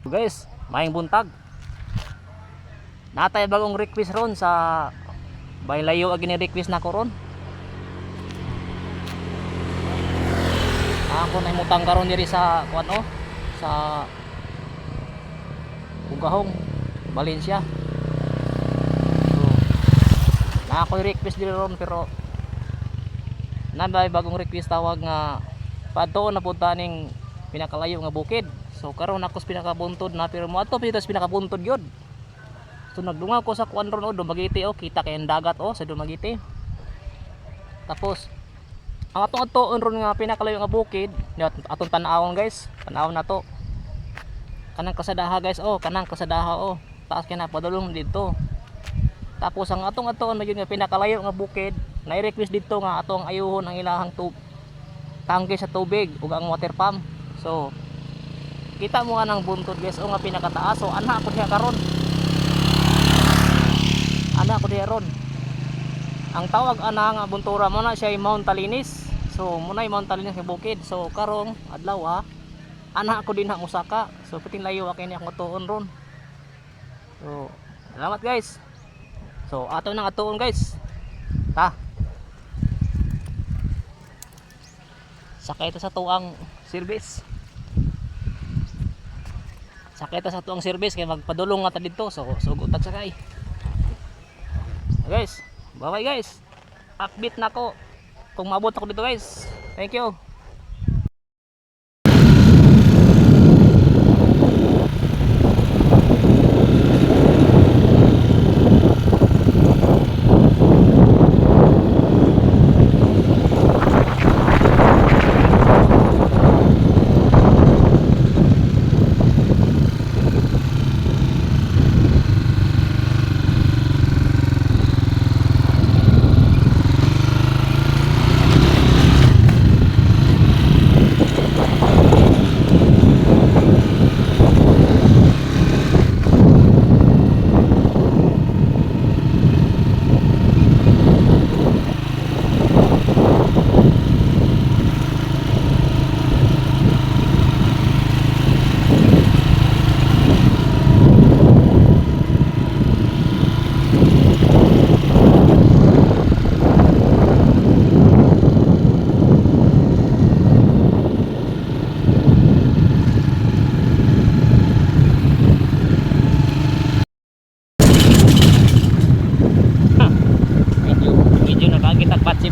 Guys, maayong buntag. Natay bagong request ron sa baylayo ag ni-request na ko ron. Ako na imutang karon diri sa kuano sa Ugahong, Valencia. So, na ako request diri ron pero nabay bagong request tawag nga padto na punta ning pinakalayo nga bukid. So karon ako sa pinakabuntod na pero mo ato pito sa pinakabuntod gyud. So nagdungaw ko sa kuan ron o Dumaguete o kita kay dagat o sa Dumaguete. Tapos ang atong atoon ron nga pinakalayo nga bukid, atong tan-awon guys. Tan-awon na to. Kanang kasadaha guys o, kanang kasadaha o. Taas kay na padulong dito. Tapos ang atong atoon magyud nga pinakalayo nga bukid, na-request dito nga atong ayuhon ang ilahang tangke sa tubig ug ang water pump. So kita mo nga ng buntod guys o nga pinakataas. So ana ko diha karon. Ana ko diha ron. Ang tawag ana nga buntura mo na siya ay Mount Talinis. So muna Mount Talinis nga bukid. So karong adlaw ana ko din ang Osaka. So piting layo kay ni akong atuon ron. So salamat guys. So ato nang atuon guys. Ta. Sakay ito sa tuang service. Sakay ito sa tuang service kay magpadulong nga ta dito. So sugot tag sakay. Guys, bye bye guys. Update na ko kung maabot ako dito guys. Thank you.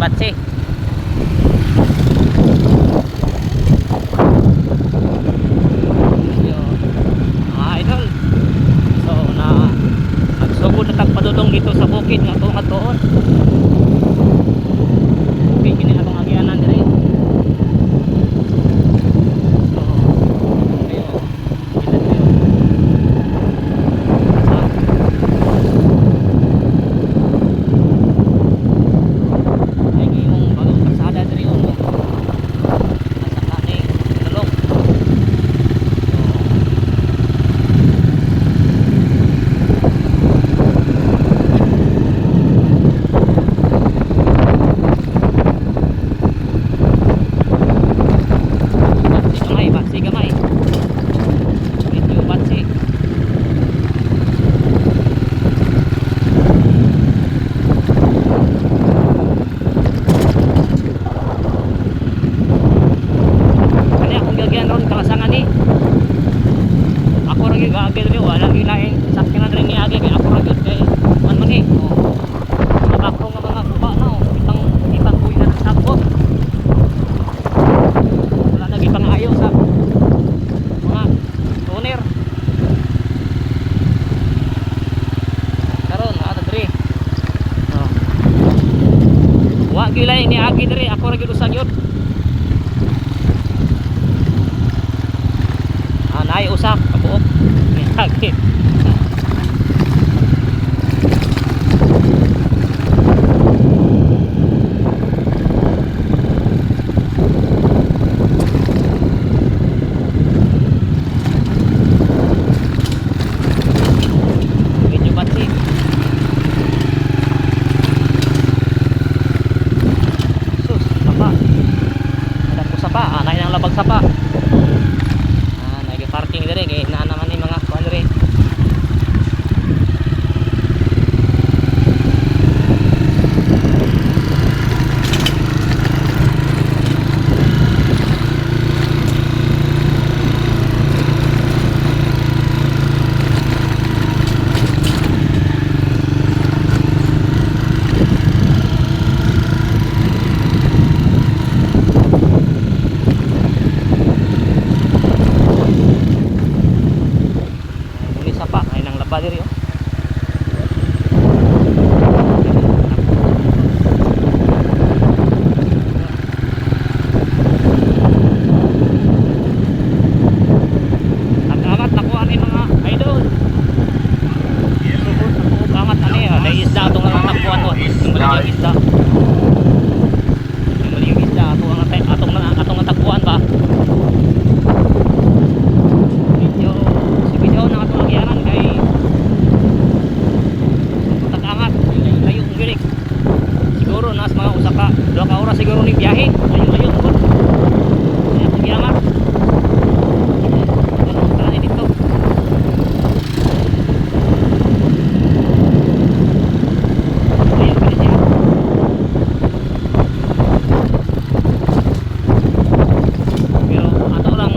Batsi idol. So nagsugod na tagpadulong dito sa bukid nga itong atoon. Okay, kini atong agyanan diri. So ayo gilay ni agi diri ako ra gyud usag yun. Naay usak kabuok ni agi. Labag sa pa. Nagi parking dire kay naa naman ni mga ba diri oh. Ang-angat nakuha ni mga idol. Ang-angat ani, dai isda atong natakbuhan oh. Ang maliit isda. Ang maliit isda atong natakbuhan ba. Video na atong lagyanan kay tag-angat layo ang gilik. Siguro nas mga usa ka 2 ka oras siguro ni biyahe. Layo ko. Kaya tag-angat. Ano dito? Ayan pa siya. Pero ato lang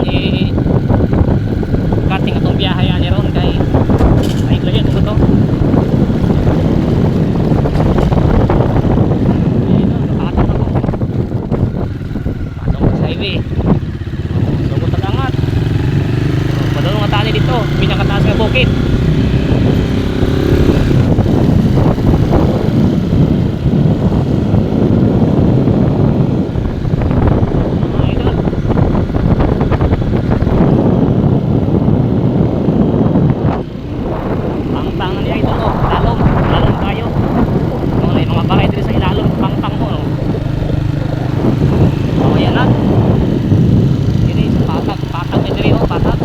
cutting atong biyahe ani ron kay ay layo ko to. Sugod tag-angat. Padulong nga tali dito, pinakataas nga bukid. Mga idol. Ang tangan niya ito, oh, lalong tayo. Mga bahay dito sa ilalong, pang mo, no? Oh, yan na. Patag na diri oh, patag.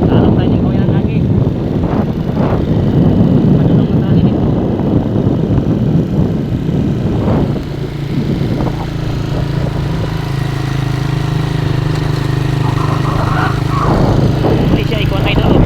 Lalong tayo ko yan lagi. Padulong na tali dito. Hindi siya ikaw tayo doon.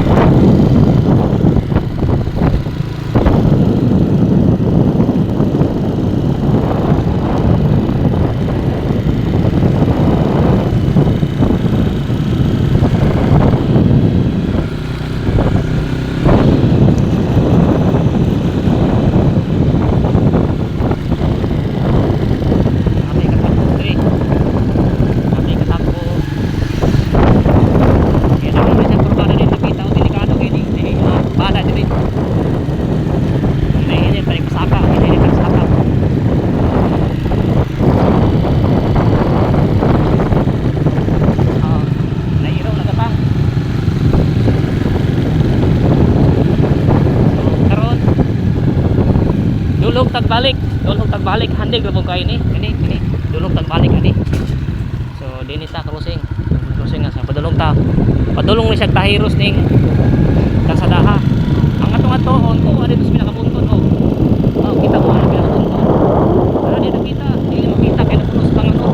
Dulog tagbalik handig ra pud kay ni kini dulog tagbalik ani. So dinhi ta crossing nga sa padulong ni siya tahiros ning kasadaha. Ang atong ko adto sa pinakabunton oh. Oh kita mo ang pinakabunton. Pero di nakita, dili makita kay napunos pang ano.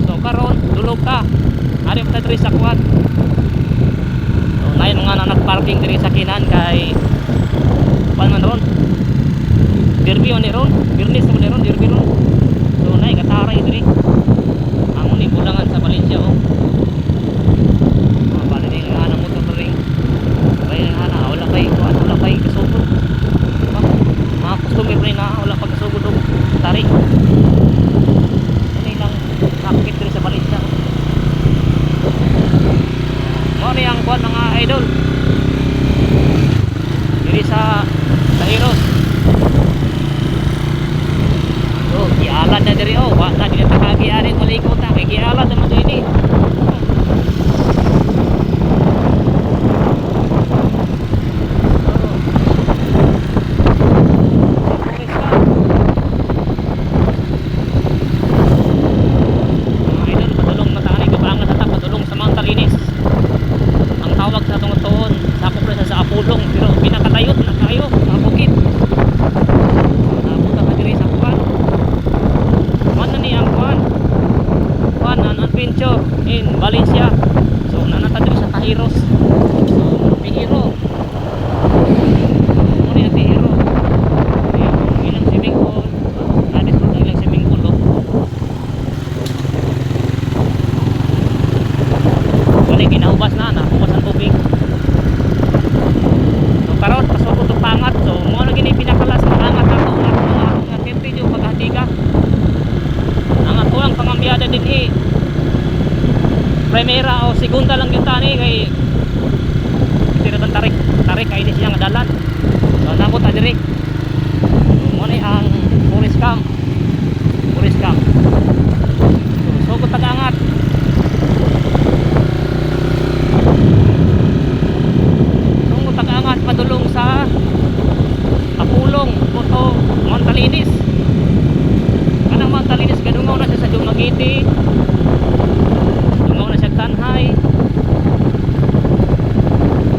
So karon dulog ta. Ari pa diri sa kuat. So nayon nga nagparking diri sa kinan kay man ron. Derby on ron, Birnis mo ron, derby ron. So nay kataray diri. Amo ni bulangan sa Valencia oh. Bali ni nga nang motor ring. Bay nga na wala kay kasugod. Mga customer rin na wala pag kasugod og tari. Ini lang nakit diri sa Valencia. Mo ni ang kuan mga idol. Diri sa Tahiros. Oh, gialad na diri oh, wa na dili ta kagianin malikot ta kay gialad naman to ini. Ang tawag sa atong tuon, sakop na sa Apulong, pero pinakatayot na kayo, mga bukid. Napunta ka diri sa kuan. Ano ni ang kuan? Kuan an adventure in Valencia. So nanata diri sa Tahiros. So Pihiro. Mo ni Pihiro. Ilang swimming pool. Adit ko ilang swimming pool oh. Wala ginaubas na ubas ang tubig. So karon pasok to pangat. So mo na gini pinakalas ang angat nato nga temperature paghatiga. Ang ato ang pangambiyada din primera o segunda lang yung tani kay pero doon tarik tarik kay ini siya nga dalan. So nabot ta diri. Mo ni ang forest camp. Forest camp. So ko tagangat. So ko tagangat padulong sa Apulong, Puto, Montalinis. Kanang Montalinis kadungaw na siya sa Dumaguete. Dungaw na siya Tanhay.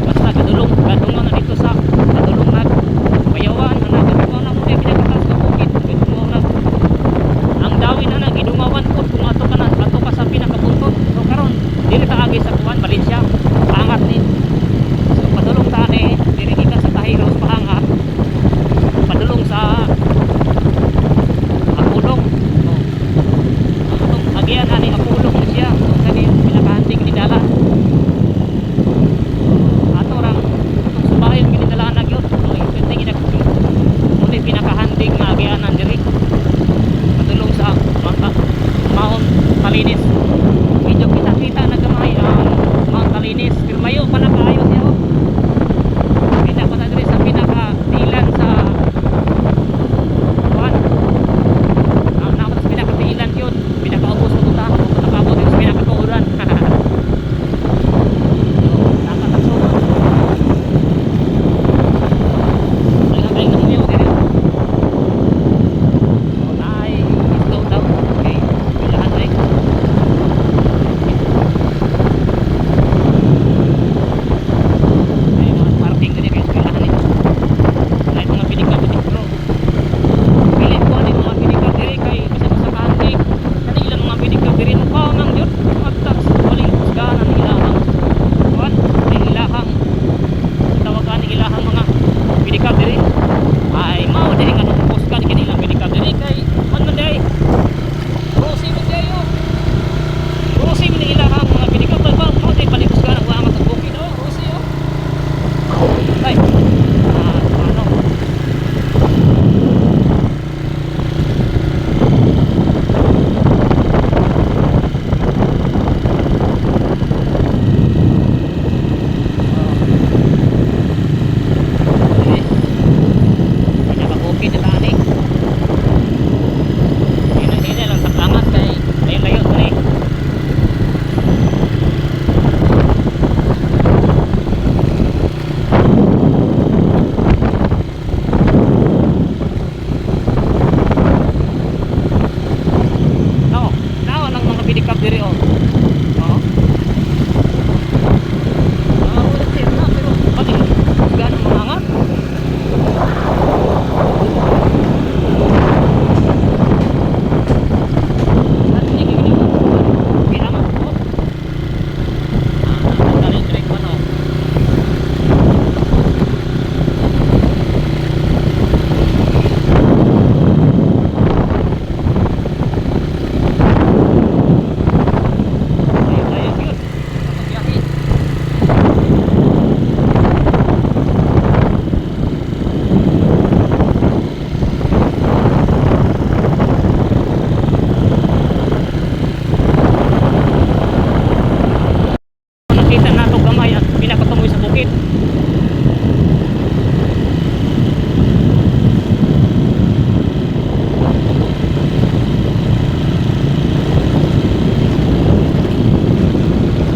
Basta kadungaw na dito sa kadulong na Payawan, ana kadungaw na mo kay pinakataas ka bukid. Kadungaw na. Ang dawin na gidungawan ko kung ato ka sa pinakabuntot. So karon dili ta agi sa kuan Valencia. Paangat ni. So padulong ta ni diri kita sa Tahiros paangat. Padulong sa Apulong. So atong agian ani Apulong ni siya. So kani pinakahandig ni dalan. Ato rang atong subayon ginidalaan na gyud. So ipinting ina muli pinakahandig nga agianan diri. Padulong sa Mount Talinis. Medyo kita-kita na gamay ang Mount Talinis. Pero layo pa na kaayo siya. Kita pa na diri sa pinaka-tilan sa kuan. Naabot sa pinaka-tilan yun. Pinaka-ubos mo ta. Nakabot yung sa pinaka-tuuran. Nakatakso. Ay na muyo diri. So naay slow down. Okay. Bilahan ay. Ay mga parking diri kay bilahan ni. Ay mga pinikap bro. Pilit ko ani mga pinikap diri kay bisa sa kandik. Kani ilang mga pinikap diri no pa nang jud. Magtax paling kusganan ilahang. Kuan ay ilahang tawagan ni ilahang mga pinikap diri. Ay mao diri kanang kusgan kini ilang pinikap diri kay man day. Rosi mo kayo. Rosi mo ni ilahang mga pinikap ba mo day paling kusganan wa amat bukid oh. Rosi oh. Ay. Ano? Pinakabukid na tani. Hina lang taklangat kay layo ko ni. Nao lang mga pinikap diri oh. Oh. Wala sir na pero pati gano mga angat. At hindi gini mo. Kinama ko. Dali direct ko no. Layo yun. Magbiyahe. Nakita na ito gamay at pinakatumoy sa bukid.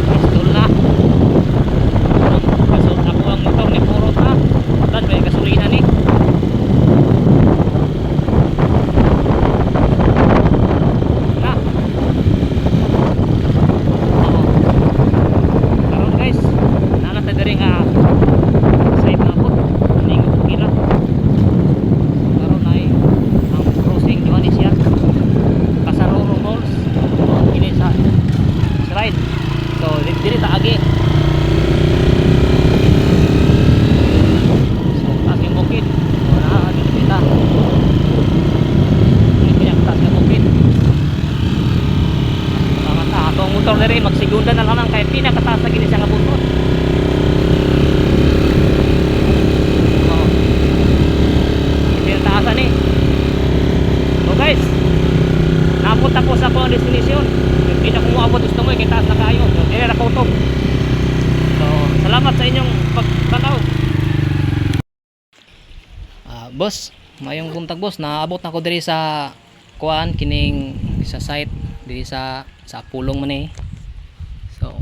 Pistol na. Kasot ako ang motor ni Purot na. Dan may gasolina ni. Na. Karon guys, nanata diri nga side na po. Ning pila. Karon ay ang crossing di ni siya. Pasaroro Malls. Kini sa ride. So diri ta agi. So taas yung bukid. Wala dito kita. Ini pinakataas nga bukid. Mata atong motor diri magsigunda na lang kay pinakataas na gini siya nga buntot. Oh. Pinakataasan ni. So guys, naabot ako sa akong destination. Hindi na ko moabot gusto mo kay taas na kayo. So dire ra ko to. So salamat sa inyong palaw. Boss, mayong buntag boss, naabot na ko diri sa kuan kining sa site diri sa pulong man eh. So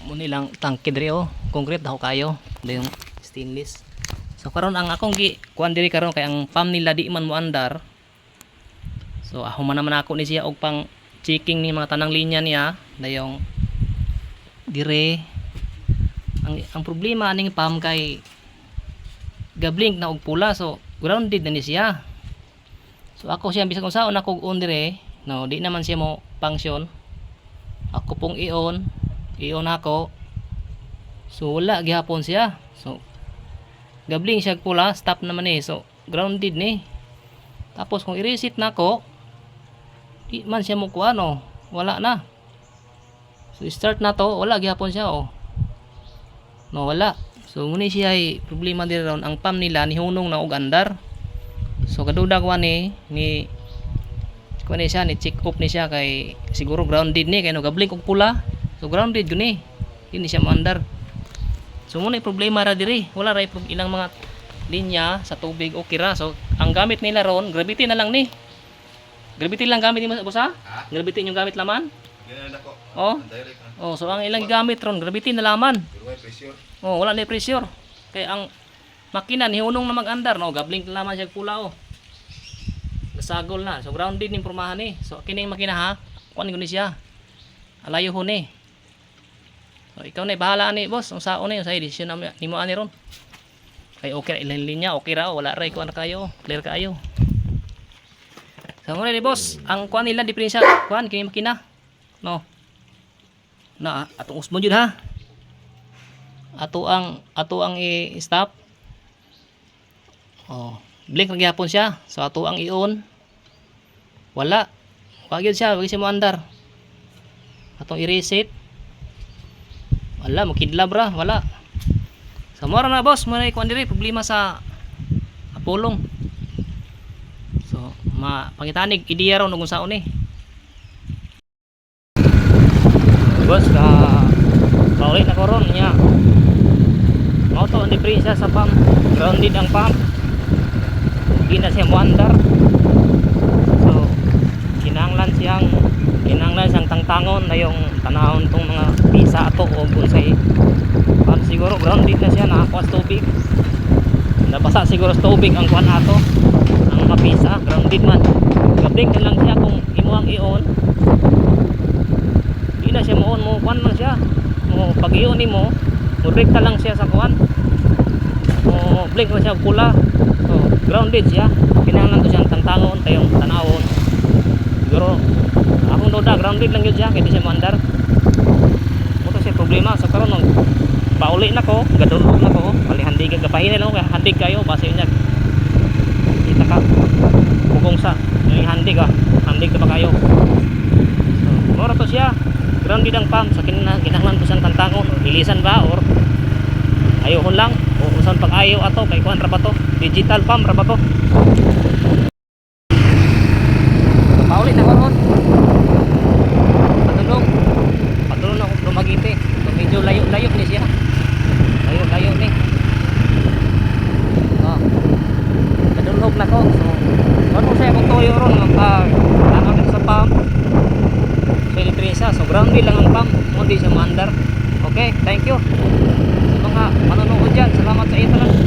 muni lang tangke diri oh, concrete daw kayo, yung stainless. So karon ang akong gi kuan diri karon kay ang pump nila di man mo andar. So ako man naman ako ni siya og pang checking ni mga tanang linya niya dayong dire. Ang problema aning pump kay gablink na og pula, so grounded na ni siya. So ako siya bisag kung saon ako on dire, no, di naman siya mo function. Ako pong i-on ako. So wala gihapon siya. So gabling siya pula, stop naman eh. So grounded ni. Tapos kung i-reset na ko, di man siya mo kuha, no, wala na. So start na to, wala gihapon siya oh. No, wala. So muna siya ay problema din ron, ang pump nila ni hunong na og andar. So kaduda ko ni kuan ni siya ni check up ni siya kay siguro grounded ni kay no gablink og pula. So grounded gud ni. Hindi siya maandar. So muna problema ra diri. Wala ra ilang mga linya sa tubig okay ra. So ang gamit nila ron, gravity na lang ni. Gravity lang gamit ni boss ha? Gravity yung gamit laman? Oh. Oh, so ang ilang gamit ron, gravity na laman. Oh, wala na pressure. Kaya ang makina ni hunong na mag-andar, no, gablink na laman siya pula oh. Nasagol na. So grounded ning pormahan ni. So kining makina ha, kuan ni siya. Alayo ho ni. So ikaw na bahala ni boss, ang saon ni sa edisyon nimo ani ron. Kay okay ra ilang linya, okay ra, wala ra kuan kayo, clear kayo. So muna ni boss, ang kuan nila diferensya, kuan kining makina. No. Na atong usbon jud ha. Ato ang i-stop. Oh, blink ra gyapon siya. So ato ang i-on. Wala. Wa gyud siya, wag siya mo andar. Atong i-reset. Wala, mukidlab ra, wala. So mora na boss, muna ikuan diri problema sa apulong. So pangitanig ideya ron kung saon ni. Boss, paulit na ko ron niya. Auto ang diferensya sa pump. Grounded ang pump. Hindi na siya muandar. So kinanglan siyang tangtangon na yung tanahon tong mga pisa ato o bunsay. Siguro grounded na siya, nakakuha sa tubig. Nabasa siguro sa tubig ang kuan ato. Ang mapisa, grounded man. Gabling na lang siya kung imuhang i-on. Di na siya mo on, mo kuan man siya. Mo pag-i-on nimo, direkta lang siya sa kuan. Mo blink na siya pula. So grounded siya. Kinahanglan to siyang tangtangon tayong tanawon. Siguro akong duda grounded lang yun siya kaya di siya mandar. Ito siya problema sa karon nung pauli na ko, gadulog na ko, palihandig kapahinay lang ko, handig kayo base niya. Kita ka bugong sa handig handig ka ba kayo. So mora to siya. Grounded ang pump sa kinahanglan ko siyang tantangon, bilisan ba or ayohon lang o usan pag ayaw ato kay kuan ra ba to, digital pump ra ba to. Paulit na karon. Padulong ako lumagite. So medyo layo ni siya. Layo ni. Oh. Padulog na ko. So ano siya kung toyo ron ang sa pump. So grounded lang ang pump, hindi siya maandar. Okay, thank you sa mga manonood dyan. Salamat sa iyo talaga.